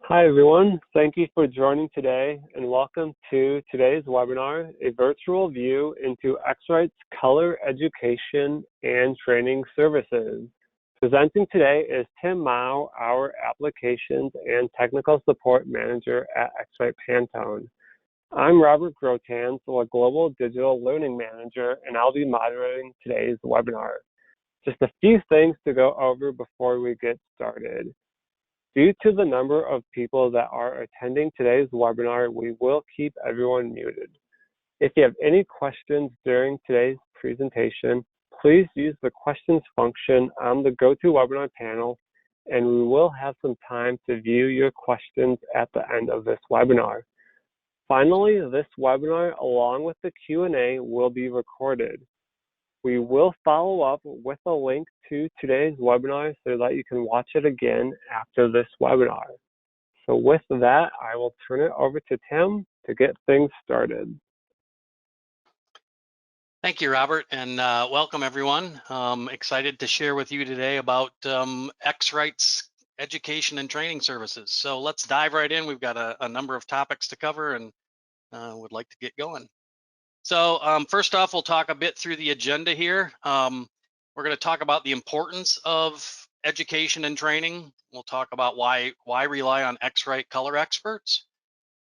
Hi, everyone. Thank you for joining today, and welcome to today's webinar, a virtual view into X-Rite's color education and training services. Presenting today is Tim Mao, our Applications and Technical Support Manager at X-Rite Pantone. I'm Robert Grotans, the Global Digital Learning Manager, and I'll be moderating today's webinar. Just a few things to go over before we get started. Due to the number of people that are attending today's webinar, we will keep everyone muted. If you have any questions during today's presentation, please use the questions function on the GoToWebinar panel, and we will have some time to view your questions at the end of this webinar. Finally, this webinar, along with the Q&A, will be recorded. We will follow up with a link to today's webinar so that you can watch it again after this webinar. So with that, I will turn it over to Tim to get things started. Thank you, Robert, and welcome everyone. Excited to share with you today about X-Rite's education and training services. So let's dive right in. We've got a number of topics to cover and would like to get going. So first off, we'll talk a bit through the agenda here. We're going to talk about the importance of education and training. We'll talk about why rely on X-Rite color experts,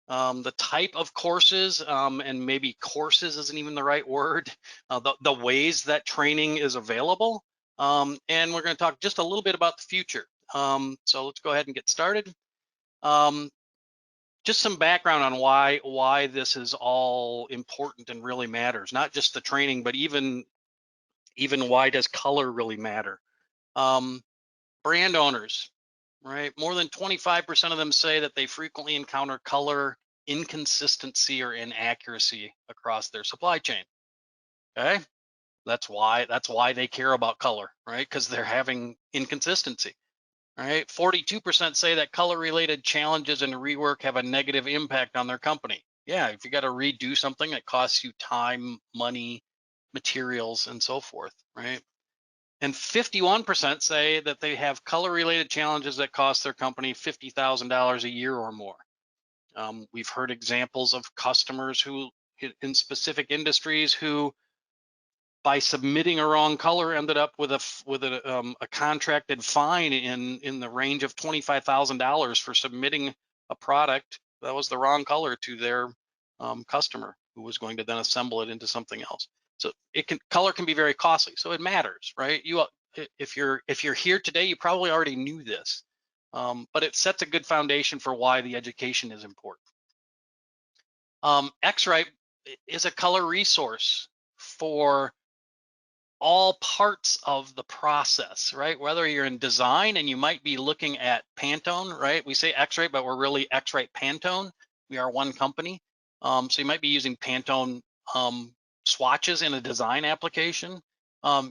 the type of courses, and maybe courses isn't even the right word, the ways that training is available, and we're going to talk just a little bit about the future. So let's go ahead and get started. Just some background on why this is all important and really matters, not just the training, but even why does color really matter? Brand owners, right? More than 25% of them say that they frequently encounter color inconsistency or inaccuracy across their supply chain. Okay, that's why they care about color, right? Because they're having inconsistency. All right, 42% say that color-related challenges and rework have a negative impact on their company. Yeah, if you got to redo something that costs you time, money, materials, and so forth, right? And 51% say that they have color-related challenges that cost their company $50,000 a year or more. We've heard examples of customers who, in specific industries, who by submitting a wrong color ended up with a contracted fine in the range of $25,000 for submitting a product that was the wrong color to their customer, who was going to then assemble it into something else. So color can be very costly. So it matters, right? If you're here today, you probably already knew this, but it sets a good foundation for why the education is important. X-Rite is a color resource for all parts of the process, right? Whether you're in design and you might be looking at Pantone, right? We say X-Rite, but we're really X-Rite Pantone. We are one company. So you might be using Pantone swatches in a design application.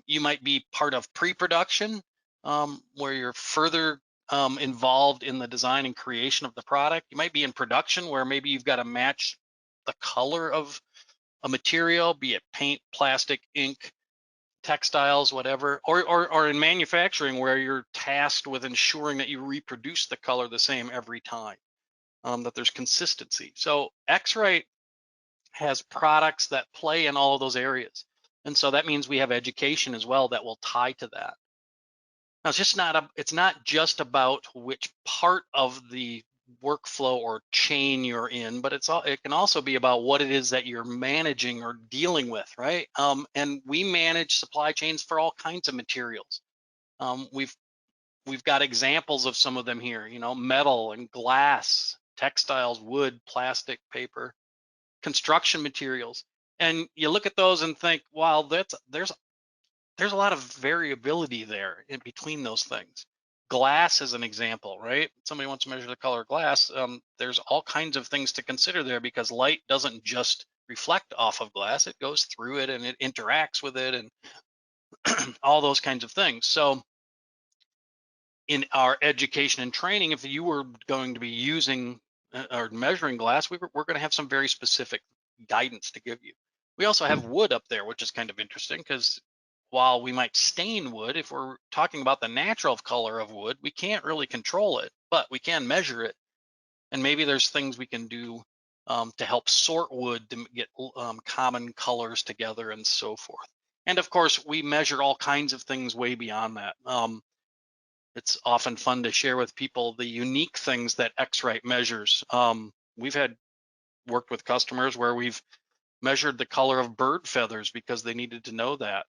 You might be part of pre-production, where you're further involved in the design and creation of the product. You might be in production, where maybe you've got to match the color of a material, be it paint, plastic, ink, textiles, whatever, or in manufacturing, where you're tasked with ensuring that you reproduce the color the same every time, that there's consistency. So X-Rite has products that play in all of those areas. And so that means we have education as well that will tie to that. Now, it's not just about which part of the workflow or chain you're in, but it can also be about what it is that you're managing or dealing with, right? And we manage supply chains for all kinds of materials. We've got examples of some of them here, metal and glass, textiles, wood, plastic, paper, construction materials. And you look at those and think, wow, there's a lot of variability there in between those things. Glass is an example, right? Somebody wants to measure the color of glass. There's all kinds of things to consider there, because light doesn't just reflect off of glass. It goes through it and it interacts with it and all those kinds of things. So in our education and training, if you were going to be using or measuring glass, we're going to have some very specific guidance to give you. We also have wood up there, which is kind of interesting, because while we might stain wood, if we're talking about the natural color of wood, we can't really control it, but we can measure it And maybe there's things we can do to help sort wood to get common colors together and so forth. And of course, we measure all kinds of things way beyond that. It's often fun to share with people the unique things that X-Rite measures. We've had worked with customers where we've measured the color of bird feathers because they needed to know that,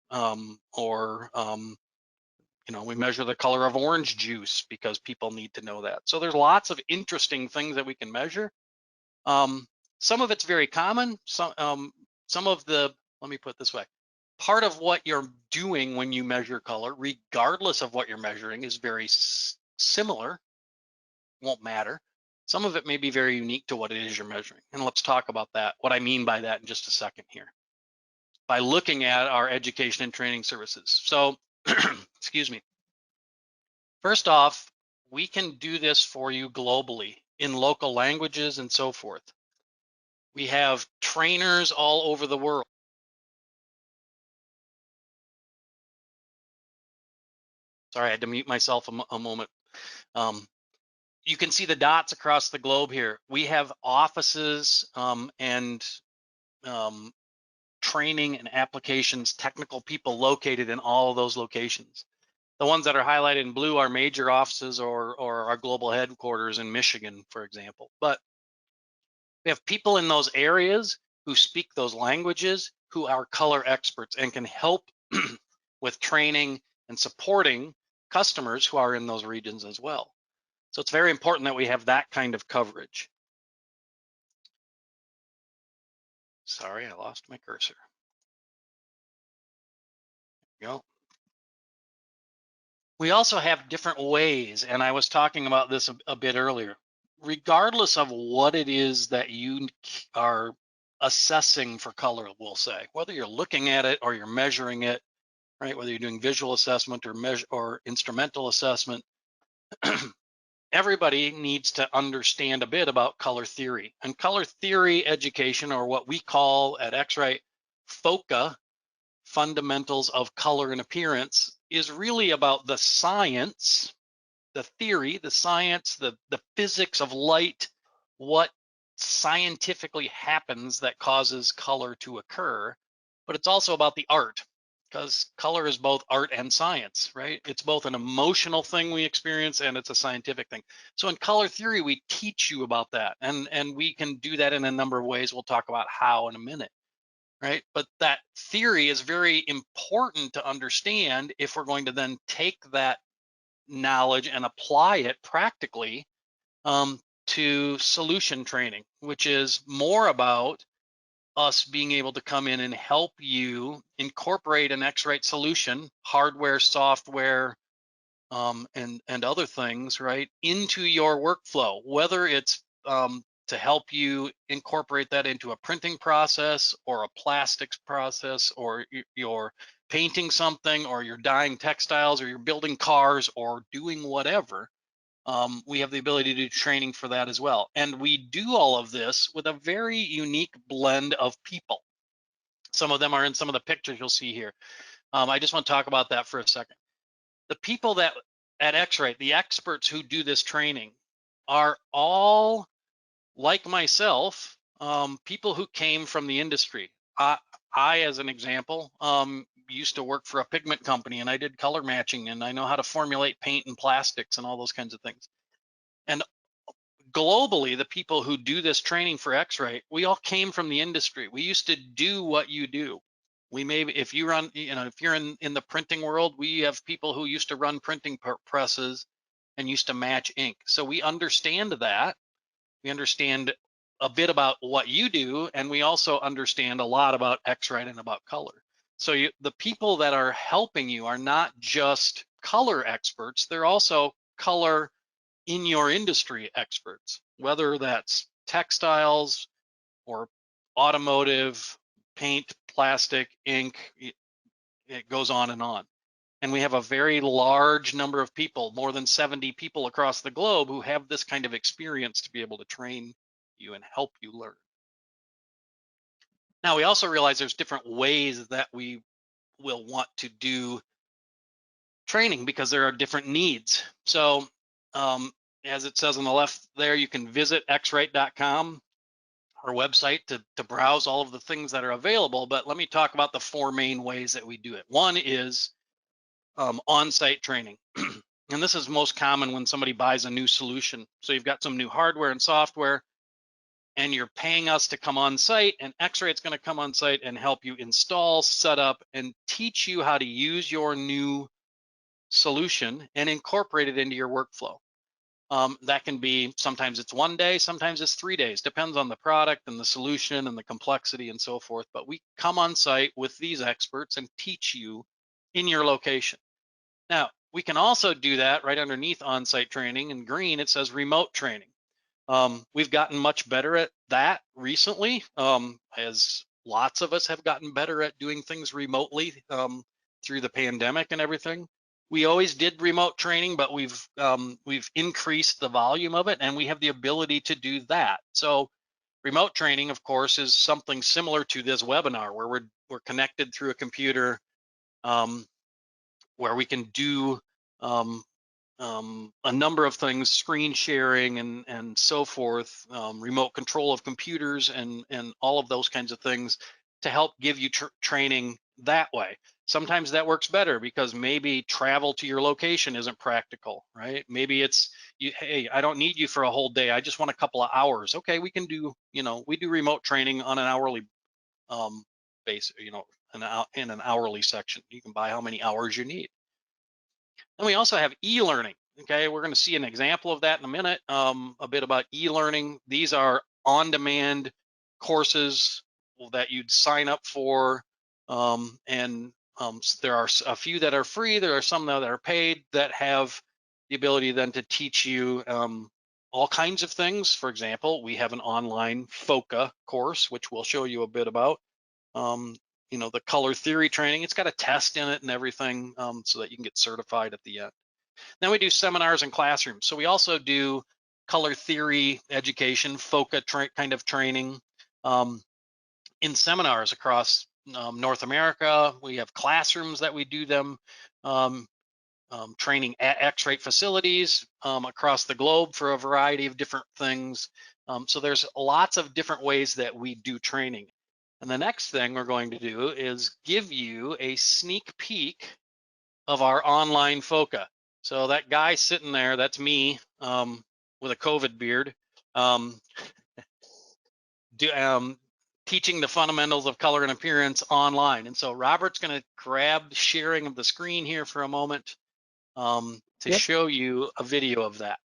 we measure the color of orange juice because people need to know that. So there's lots of interesting things that we can measure. Some of it's very common. Some of the, let me put it this way, part of what you're doing when you measure color, regardless of what you're measuring, is very similar, won't matter. Some of it may be very unique to what it is you're measuring. And let's talk about that, what I mean by that in just a second here, by looking at our education and training services. So, excuse me. First off, we can do this for you globally in local languages and so forth. We have trainers all over the world. Sorry, I had to mute myself a moment. You can see the dots across the globe here. We have offices and training and applications, technical people located in all of those locations. The ones that are highlighted in blue are major offices or our global headquarters in Michigan, for example. But we have people in those areas who speak those languages, who are color experts and can help with training and supporting customers who are in those regions as well. So it's very important that we have that kind of coverage. Sorry, I lost my cursor. There we go. We also have different ways, and I was talking about this a bit earlier. Regardless of what it is that you are assessing for color, we'll say, whether you're looking at it or you're measuring it, right? Whether you're doing visual assessment or instrumental assessment, everybody needs to understand a bit about color theory. And color theory education, or what we call at X-Rite FOCA, Fundamentals of Color and Appearance, is really about the science, the theory, the science, the physics of light, what scientifically happens that causes color to occur. But it's also about the art, because color is both art and science, right? It's both an emotional thing we experience and it's a scientific thing. So in color theory, we teach you about that, and we can do that in a number of ways. We'll talk about how in a minute, right? But that theory is very important to understand if we're going to then take that knowledge and apply it practically to solution training, which is more about us being able to come in and help you incorporate an X-Rite solution, hardware, software, and other things, right, into your workflow, whether it's to help you incorporate that into a printing process or a plastics process, or you're painting something, or you're dyeing textiles, or you're building cars, or doing whatever. We have the ability to do training for that as well. And we do all of this with a very unique blend of people. Some of them are in some of the pictures you'll see here. I just want to talk about that for a second. The people that at X-Rite, the experts who do this training, are all, like myself, people who came from the industry. I, as an example, used to work for a pigment company, and I did color matching, and I know how to formulate paint and plastics and all those kinds of things. And globally, the people who do this training for X-Rite, we all came from the industry. We used to do what you do. We may, if you run, if you're in the printing world, we have people who used to run printing presses and used to match ink. So we understand that. We understand a bit about what you do, and we also understand a lot about X-Rite and about color. So the people that are helping you are not just color experts, they're also color in your industry experts, whether that's textiles or automotive, paint, plastic, ink, it goes on and on. And we have a very large number of people, more than 70 people across the globe, who have this kind of experience to be able to train you and help you learn. Now, we also realize there's different ways that we will want to do training because there are different needs. So as it says on the left there, you can visit xrite.com, our website, to browse all of the things that are available. But let me talk about the four main ways that we do it. One is on-site training. And this is most common when somebody buys a new solution. So you've got some new hardware and software, and you're paying us to come on site, and X-Rite's going to come on site and help you install, set up, and teach you how to use your new solution and incorporate it into your workflow. That can be, sometimes it's 1 day, sometimes it's 3 days, depends on the product and the solution and the complexity and so forth. But we come on site with these experts and teach you in your location. Now, we can also do that right underneath on-site training. In green, it says remote training. We've gotten much better at that recently, as lots of us have gotten better at doing things remotely through the pandemic and everything. We always did remote training, but we've increased the volume of it, and we have the ability to do that. So remote training, of course, is something similar to this webinar, where we're connected through a computer, where we can do a number of things, screen sharing and so forth, remote control of computers and all of those kinds of things to help give you training that way. Sometimes that works better because maybe travel to your location isn't practical, right? Maybe it's hey, I don't need you for a whole day. I just want a couple of hours. Okay, we can do, we do remote training on an hourly basis, in an hourly section. You can buy how many hours you need. And we also have e-learning. Okay, we're going to see an example of that in a minute, a bit about e-learning. These are on-demand courses that you'd sign up for, and there are a few that are free. There are some that are paid that have the ability then to teach you all kinds of things. For example, we have an online FOCA course, which we'll show you a bit about. The color theory training, it's got a test in it and everything, so that you can get certified at the end. Then we do seminars and classrooms. So we also do color theory education, FOCA kind of training in seminars across North America. We have classrooms that we do them, training at X-Rite facilities across the globe for a variety of different things. So there's lots of different ways that we do training. And the next thing we're going to do is give you a sneak peek of our online FOCA. So that guy sitting there, that's me with a COVID beard, teaching the fundamentals of color and appearance online. And so Robert's going to grab the sharing of the screen here for a moment to show you a video of that.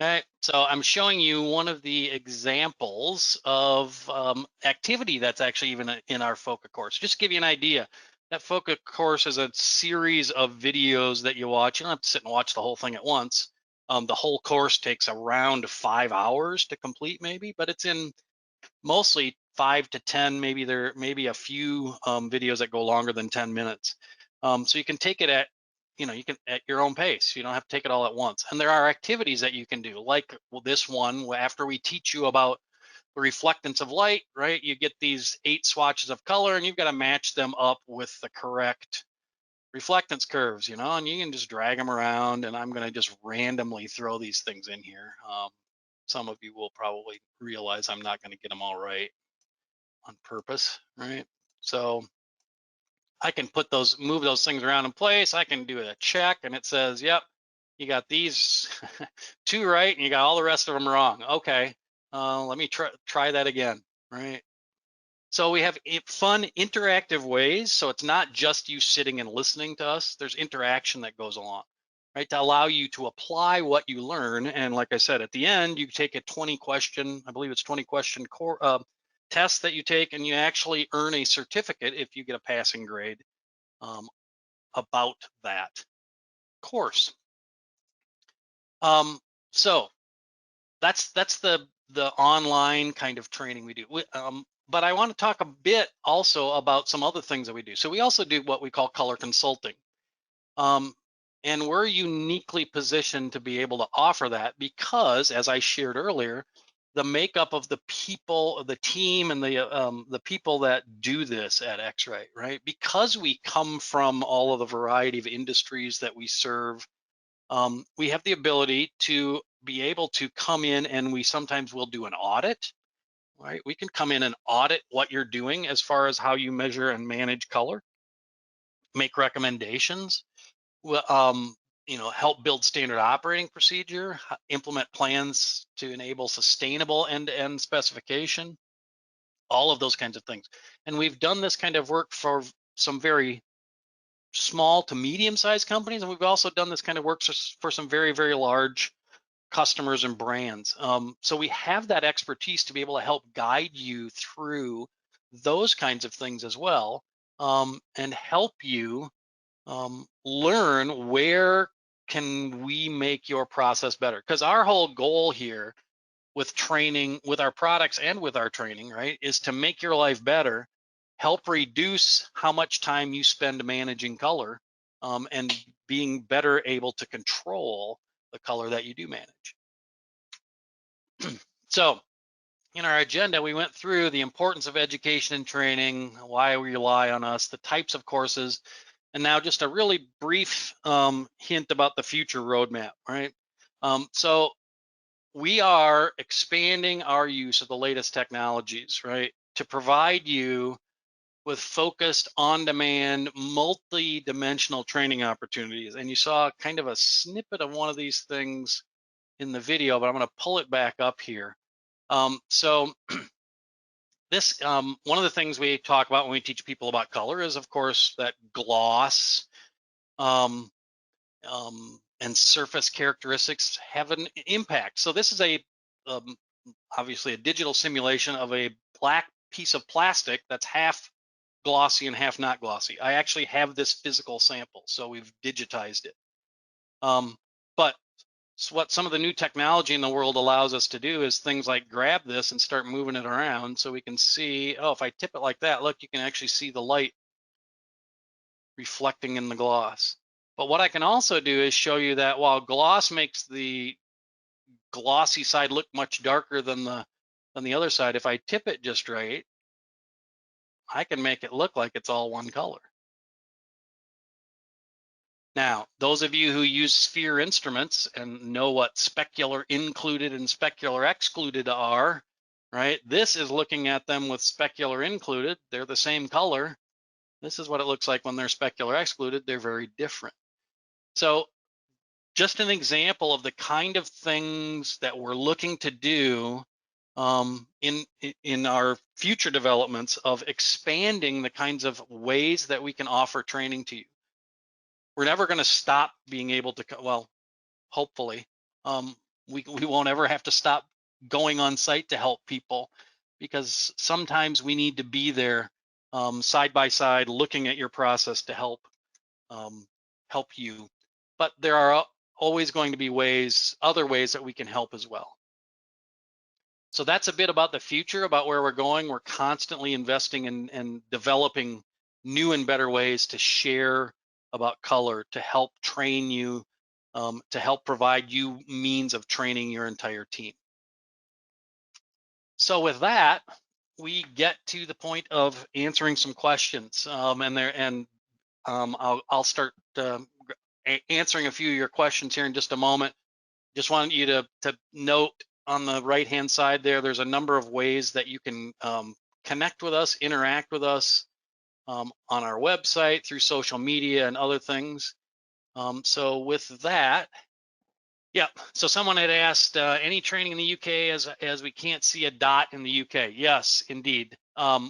Okay, so I'm showing you one of the examples of activity that's actually even in our FOCA course. Just to give you an idea, that FOCA course is a series of videos that you watch. You don't have to sit and watch the whole thing at once. The whole course takes around 5 hours to complete, maybe, but it's in mostly 5 to 10. Maybe there may be a few videos that go longer than 10 minutes. So you can take it at you can at your own pace. You don't have to take it all at once. And there are activities that you can do, like this one, after we teach you about the reflectance of light, right? You get these 8 swatches of color and you've got to match them up with the correct reflectance curves, and you can just drag them around, and I'm going to just randomly throw these things in here. Some of you will probably realize I'm not going to get them all right on purpose, right? So I can move those things around in place. I can do a check and it says, yep, you got these 2 right and you got all the rest of them wrong. Okay, let me try that again, right? So we have fun interactive ways. So it's not just you sitting and listening to us. There's interaction that goes along, right? To allow you to apply what you learn. And like I said, at the end, you take a 20 question, I believe it's 20 question test that you take, and you actually earn a certificate if you get a passing grade about that course. So that's the online kind of training we do. But I want to talk a bit also about some other things that we do. So we also do what we call color consulting. And we're uniquely positioned to be able to offer that because, as I shared earlier, the makeup of the people, the team, and the people that do this at X-Rite, right? Because we come from all of the variety of industries that we serve, we have the ability to be able to come in, and we sometimes will do an audit, right? We can come in and audit what you're doing as far as how you measure and manage color, make recommendations, help build standard operating procedure, implement plans to enable sustainable end-to-end specification, all of those kinds of things. And we've done this kind of work for some very small to medium-sized companies, and we've also done this kind of work for some very, very large customers and brands. So we have that expertise to be able to help guide you through those kinds of things as well, and help you learn where can we make your process better. Because our whole goal here with training, with our products and with our training, right, is to make your life better, help reduce how much time you spend managing color, and being better able to control the color that you do manage. So in our agenda, we went through the importance of education and training, why we rely on us, the types of courses, and now just a really brief hint about the future roadmap, right? So we are expanding our use of the latest technologies, right, to provide you with focused, on-demand, multi-dimensional training opportunities. And you saw kind of a snippet of one of these things in the video, but I'm going to pull it back up here. So this, one of the things we talk about when we teach people about color is, of course, that gloss and surface characteristics have an impact. So this is obviously a digital simulation of a black piece of plastic that's half glossy and half not glossy. I actually have this physical sample, so we've digitized it. But what some of the new technology in the world allows us to do is things like grab this and start moving it around so we can see, oh, if I tip it like that, look, you can actually see the light reflecting in the gloss. But what I can also do is show you that while gloss makes the glossy side look much darker than the other side, if I tip it just right, I can make it look like it's all one color. Now, those of you who use sphere instruments and know what specular included and specular excluded are, right? This is looking at them with specular included. They're the same color. This is what it looks like when they're specular excluded. They're very different. So just an example of the kind of things that we're looking to do in our future developments of expanding the kinds of ways that we can offer training to you. We're never going to stop being able to, well, hopefully, we won't ever have to stop going on site to help people, because sometimes we need to be there side by side looking at your process to help you. But there are always going to be other ways that we can help as well. So that's a bit about the future, about where we're going. We're constantly investing in developing new and better ways to share about color, to help train you, to help provide you means of training your entire team. So with that, we get to the point of answering some questions, I'll start answering a few of your questions here in just a moment. Just want you to note on the right-hand side there's a number of ways that you can connect with us, interact with us, on our website, through social media and other things. So with that, yeah, so someone had asked, any training in the UK as we can't see a dot in the UK. Yes, indeed.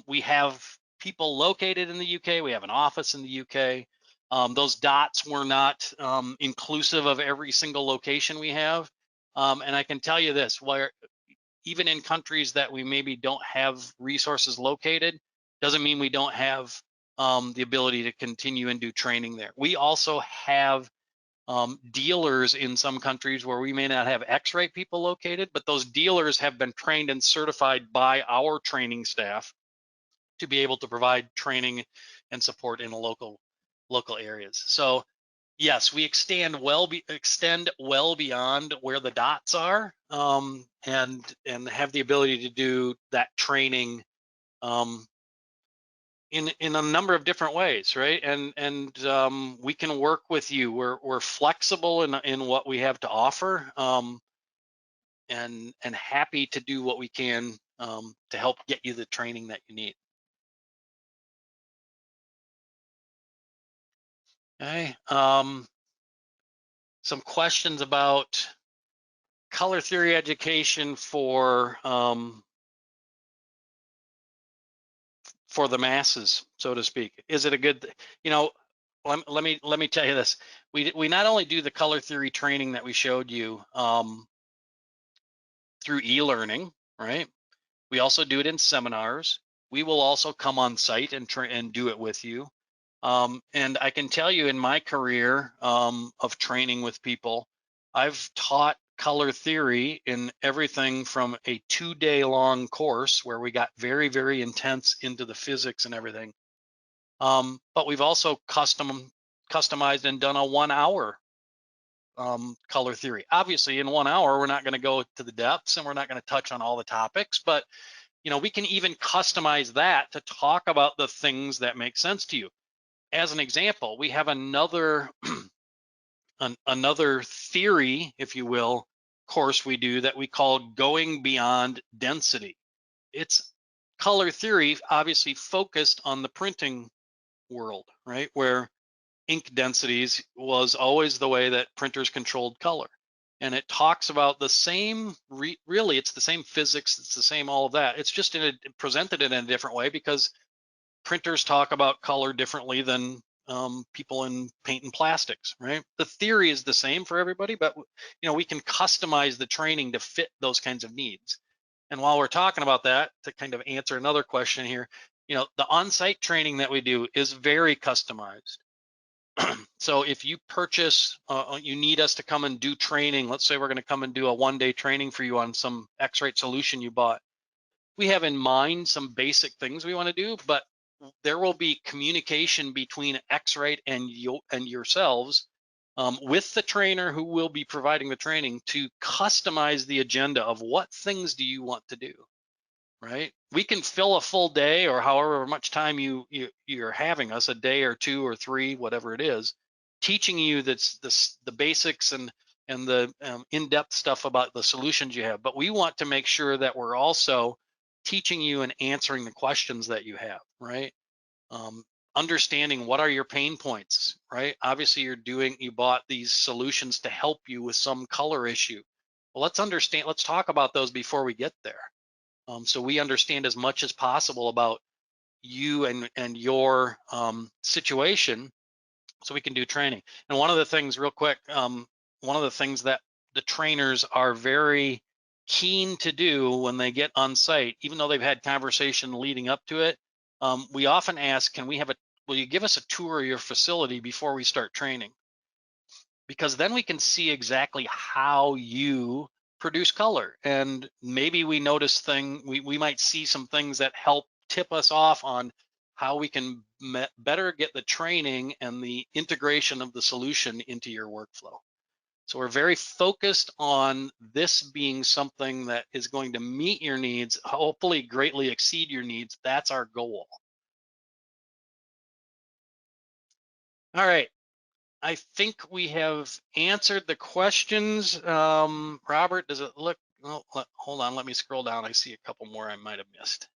We have people located in the UK. We have an office in the UK. Those dots were not inclusive of every single location we have. And I can tell you this, where even in countries that we maybe don't have resources located, doesn't mean we don't have the ability to continue and do training there. We also have dealers in some countries where we may not have X-Rite people located, but those dealers have been trained and certified by our training staff to be able to provide training and support in local areas. So yes, we extend well beyond where the dots are, and have the ability to do that training in a number of different ways, right? And we can work with you. We're flexible in what we have to offer, and happy to do what we can to help get you the training that you need. Okay. Some questions about color theory education for the masses, so to speak. Is it a good, let me tell you this. We not only do the color theory training that we showed you through e-learning, right? We also do it in seminars. We will also come on site and do it with you. And I can tell you in my career of training with people, I've taught color theory in everything from a 2-day long course where we got very, very intense into the physics and everything. But we've also customized and done a 1-hour color theory. Obviously, in 1 hour, we're not going to go to the depths and we're not going to touch on all the topics, but we can even customize that to talk about the things that make sense to you. As an example, we have another another theory, if you will, course we do that we call Going Beyond Density. It's color theory, obviously focused on the printing world, right? Where ink densities was always the way that printers controlled color. And it talks about the same, really, it's the same physics, it's the same all of that. It's just presented in a different way because printers talk about color differently than people in paint and plastics, right? The theory is the same for everybody, but we can customize the training to fit those kinds of needs. And while we're talking about that, to kind of answer another question here, the on-site training that we do is very customized. So if you purchase, you need us to come and do training, let's say we're going to come and do a 1-day training for you on some X-Rite solution you bought. We have in mind some basic things we want to do, but there will be communication between X-Rite and yourselves with the trainer who will be providing the training to customize the agenda of what things do you want to do, right? We can fill a full day or however much time you're having us, a day or 2 or 3, whatever it is, teaching you the basics and the in-depth stuff about the solutions you have. But we want to make sure that we're also teaching you and answering the questions that you have, right? Understanding what are your pain points, right? Obviously you bought these solutions to help you with some color issue. Well, let's talk about those before we get there. So we understand as much as possible about you and your situation, so we can do training. And one of the things, real quick, one of the things that the trainers are very keen to do when they get on site, even though they've had conversation leading up to it, we often ask, will you give us a tour of your facility before we start training? Because then we can see exactly how you produce color, and maybe we notice we might see some things that help tip us off on how we can better get the training and the integration of the solution into your workflow. So we're very focused on this being something that is going to meet your needs, hopefully greatly exceed your needs. That's our goal. All right. I think we have answered the questions. Robert, does it look, hold on, let me scroll down. I see a couple more I might have missed.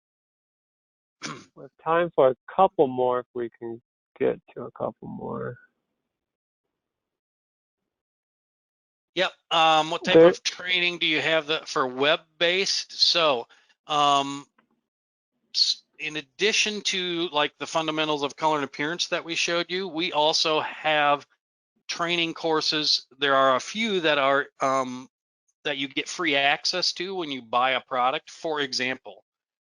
We have time for a couple more if we can get to a couple more. Yep. What type of training do you have for web-based? So, in addition to like the fundamentals of color and appearance that we showed you, we also have training courses. There are a few that are that you get free access to when you buy a product. For example,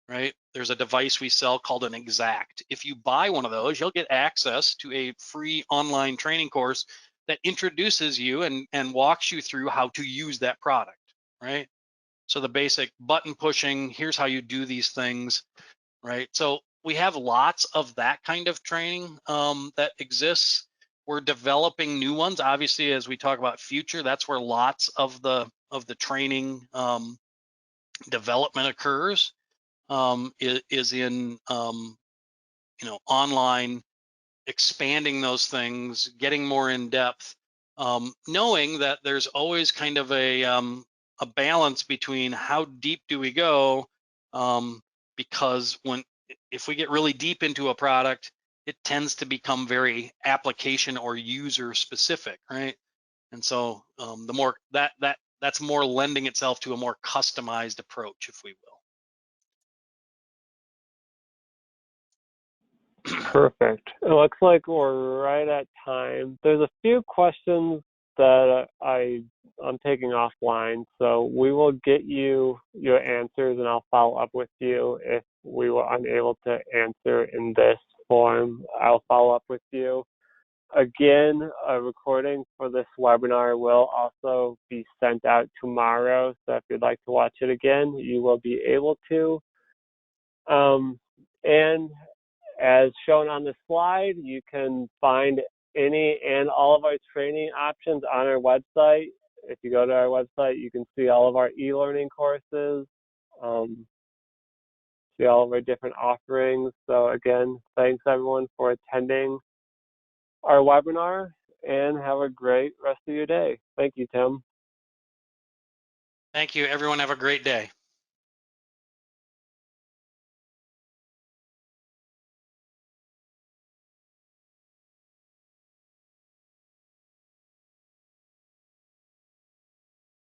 right? There's a device we sell called an Exact. If you buy one of those, you'll get access to a free online training course that introduces you and walks you through how to use that product, right? So the basic button pushing, here's how you do these things, right? So we have lots of that kind of training that exists. We're developing new ones. Obviously, as we talk about future, that's where lots of the training development occurs. Is in online, expanding those things, getting more in depth, knowing that there's always kind of a balance between how deep do we go, because if we get really deep into a product, it tends to become very application or user specific, right? And so the more that's more lending itself to a more customized approach, if we will. Perfect. It looks like we're right at time. There's a few questions that I'm taking offline, so we will get you your answers and I'll follow up with you. If we were unable to answer in this form, I'll follow up with you. Again, a recording for this webinar will also be sent out tomorrow, so if you'd like to watch it again, you will be able to. And as shown on the slide, you can find any and all of our training options on our website. If you go to our website, you can see all of our e-learning courses, see all of our different offerings. So again, thanks everyone for attending our webinar and have a great rest of your day. Thank you, Tim. Thank you, everyone. Have a great day.